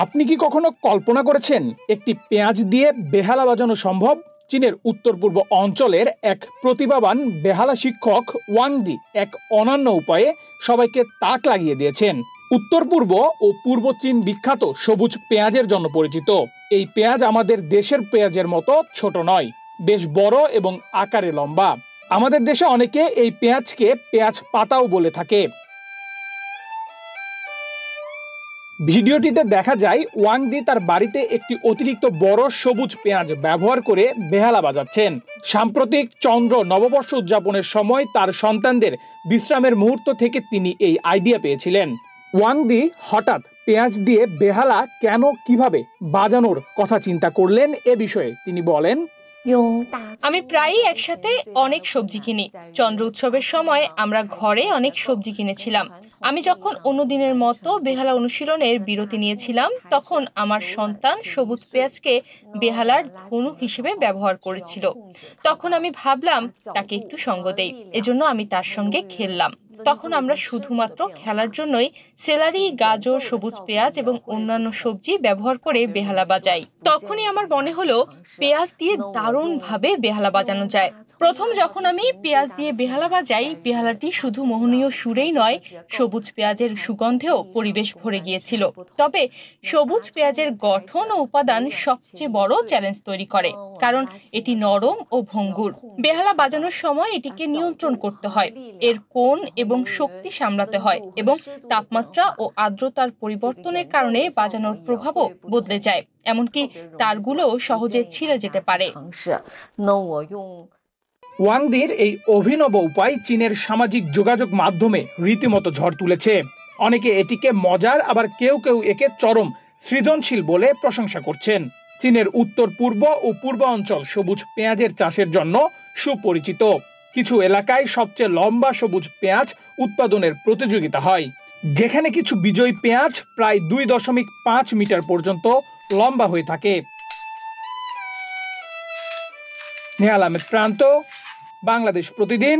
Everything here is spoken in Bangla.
আপনি কি কখনো কল্পনা করেছেন একটি পেঁয়াজ দিয়ে বেহালা বাজানো সম্ভব? চীনের উত্তর পূর্ব অঞ্চলের এক প্রতিভাবান বেহালা শিক্ষক ওয়াং দি এক অনন্য উপায়ে সবাইকে তাক লাগিয়ে দিয়েছেন। উত্তর পূর্ব ও পূর্ব চীন বিখ্যাত সবুজ পেঁয়াজের জন্য পরিচিত। এই পেঁয়াজ আমাদের দেশের পেঁয়াজের মতো ছোট নয়, বেশ বড় এবং আকারে লম্বা। আমাদের দেশে অনেকে এই পেঁয়াজকে পেঁয়াজ পাতাও বলে থাকে। ভিডিওটিতে দেখা যায় ওয়াং দি তার বাড়িতে একটি অতিরিক্ত বড় সবুজ পেঁয়াজ ব্যবহার করে বেহালা বাজাচ্ছেন। সাম্প্রতিক চন্দ্র নববর্ষ উদযাপনের সময় তার সন্তানদের বিশ্রামের মুহূর্ত থেকে তিনি এই আইডিয়া পেয়েছিলেন। ওয়াং দি হঠাৎ পেঁয়াজ দিয়ে বেহালা কেন কিভাবে বাজানোর কথা চিন্তা করলেন এ বিষয়ে তিনি বলেন, আমি প্রায়ই একসাথে অনেক সবজি কিনি। চন্দ্র উৎসবের সময় আমরা ঘরে অনেক সবজি কিনেছিলাম। আমি যখন অন্য দিনের মতো বেহালা অনুশীলনের বিরতি নিয়েছিলাম, তখন আমার সন্তান সবুজ পেঁয়াজকে বেহালার ধনুক হিসেবে ব্যবহার করেছিল। তখন আমি ভাবলাম তাকে একটু সঙ্গ দেই, এজন্য আমি তার সঙ্গে খেললাম। তখন আমরা শুধুমাত্র খেলার জন্যই সেলারি, গাজর, সবুজ পেঁয়াজ এবং অন্যান্য সবজি ব্যবহার করে বেহালা বাজাই। তখনই আমার মনে হলো পেঁয়াজ দিয়ে দারুণভাবে বেহালা বাজানো যায়। প্রথম যখন আমি পেঁয়াজ দিয়ে বেহালা বাজাই, বেহালাটি শুধু মোহনীয় সুরেই নয়, সবুজ পেঁয়াজের সুগন্ধেও পরিবেশ ভরে গিয়েছিল। তবে সবুজ পেঁয়াজের গঠন ও উপাদান সবচেয়ে বড় চ্যালেঞ্জ তৈরি করে, কারণ এটি নরম ও ভঙ্গুর। বেহালা বাজানোর সময় এটিকে নিয়ন্ত্রণ করতে হয়, এর কোণ এবং শক্তি সামলাতে হয়, এবং তাপমাত্রা ও আর্দ্রতার পরিবর্তনের কারণে বাজানোর প্রভাবও বদলে যায়, এমনকি তারগুলো সহজে ছিঁড়ে যেতে পারে। ওয়াং দির এই অভিনব উপায় চীনের সামাজিক যোগাযোগ মাধ্যমে রীতিমতো ঝড় তুলেছে। অনেকে এটিকে মজার, আবার কেউ কেউ একে চরম সৃজনশীল বলে প্রশংসা করছেন। চীনের উত্তর পূর্ব ও পূর্ব অঞ্চল সবুজ পেঁয়াজের চাষের জন্য সুপরিচিত। কিছু এলাকায় সবচেয়ে লম্বা সবুজ পেঁয়াজ উৎপাদনের প্রতিযোগিতা হয়, যেখানে কিছু বিজয়ী পেঁয়াজ প্রায় 2.5 মিটার পর্যন্ত লম্বা হয়ে থাকে। নেহাল আহমেদ প্রান্ত, বাংলাদেশ প্রতিদিন।